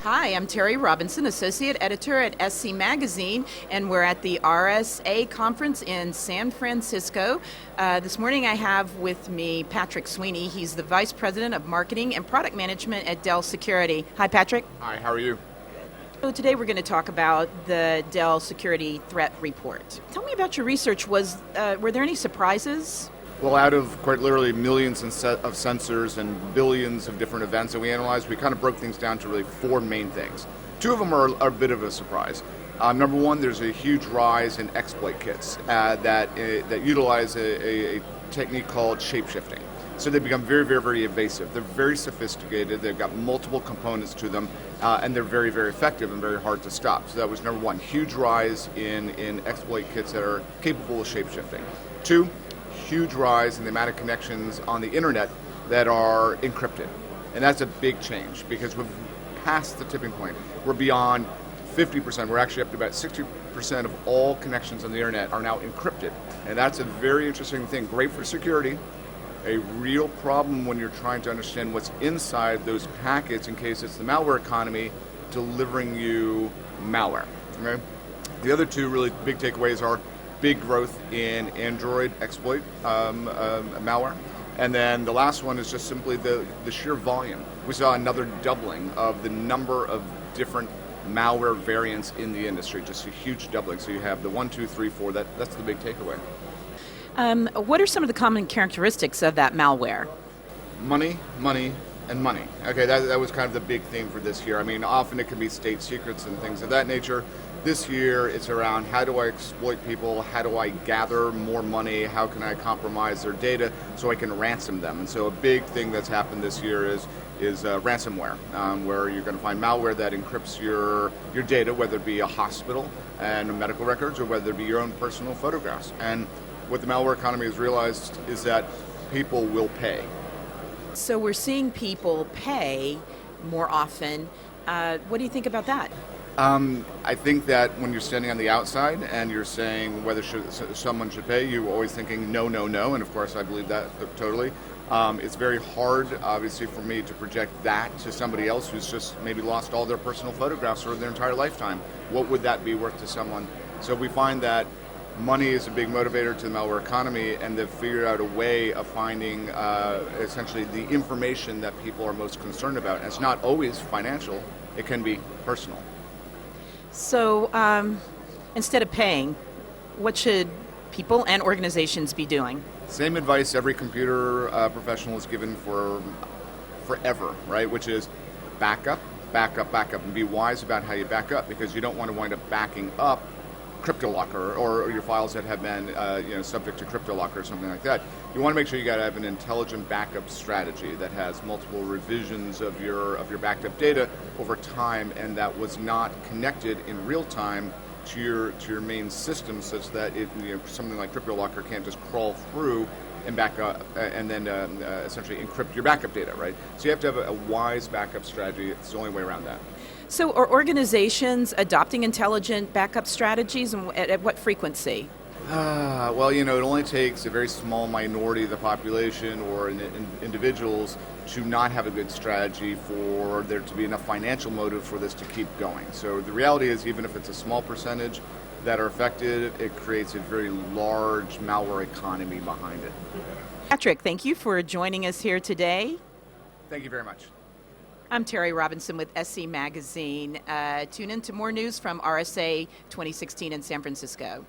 Hi, I'm Terry Robinson, Associate Editor at SC Magazine, and we're at the RSA Conference in San Francisco. This morning I have with me Patrick Sweeney. He's the Vice President of Marketing and Product Management at Dell Security. Hi, Patrick. Hi, how are you? So today we're going to talk about the Dell Security Threat Report. Tell me about your research. Were there any surprises? Well, out of quite literally millions of sensors and billions of different events that we analyzed, we kind of broke things down to really four main things. Two of them are a bit of a surprise. Number one, there's a huge rise in exploit kits that utilize a technique called shape-shifting. So they become very, very, very evasive. They're very sophisticated. They've got multiple components to them, and they're very, very effective and very hard to stop. So that was number one, huge rise in exploit kits that are capable of shape-shifting. Two, huge rise in the amount of connections on the internet that are encrypted. And that's a big change because we've passed the tipping point. We're beyond 50%. We're actually up to about 60% of all connections on the internet are now encrypted. And that's a very interesting thing. Great for security. A real problem when you're trying to understand what's inside those packets in case it's the malware economy delivering you malware. Okay? The other two really big takeaways are big growth in Android exploit malware. And then the last one is just simply the sheer volume. We saw another doubling of the number of different malware variants in the industry, just a huge doubling. So you have the 1, 2, 3, 4, that's the big takeaway. What are some of the common characteristics of that malware? Money, money, and money. Okay, that was kind of the big theme for this year. I mean, often it can be state secrets and things of that nature. This year, it's around how do I exploit people, how do I gather more money, how can I compromise their data so I can ransom them. And so a big thing that's happened this year is ransomware, where you're going to find malware that encrypts your data, whether it be a hospital and medical records or whether it be your own personal photographs. And what the malware economy has realized is that people will pay. So we're seeing people pay more often. What do you think about that? I think that when you're standing on the outside and you're saying whether someone should pay, you're always thinking no, no, no, and of course I believe that totally. It's very hard, obviously, for me to project that to somebody else who's just maybe lost all their personal photographs for their entire lifetime. What would that be worth to someone? So we find that money is a big motivator to the malware economy, and they've figured out a way of finding essentially the information that people are most concerned about. And it's not always financial, it can be personal. So instead of paying, what should people and organizations be doing? Same advice every computer professional is given forever, right? Which is back up, back up, back up, and be wise about how you back up, because you don't want to wind up backing up CryptoLocker or your files that have been subject to CryptoLocker or something like that. You want to make sure you got to have an intelligent backup strategy that has multiple revisions of your backed up data over time, and that was not connected in real time to your main system, such that something like CryptoLocker can't just crawl through and back up and then essentially encrypt your backup data, right? So you have to have a wise backup strategy. It's the only way around that. So are organizations adopting intelligent backup strategies, and at what frequency? Well, it only takes a very small minority of the population or individuals to not have a good strategy for there to be enough financial motive for this to keep going. So the reality is, even if it's a small percentage that are affected, it creates a very large malware economy behind it. Patrick, thank you for joining us here today. Thank you very much. I'm Terry Robinson with SC Magazine. Tune in to more news from RSA 2016 in San Francisco.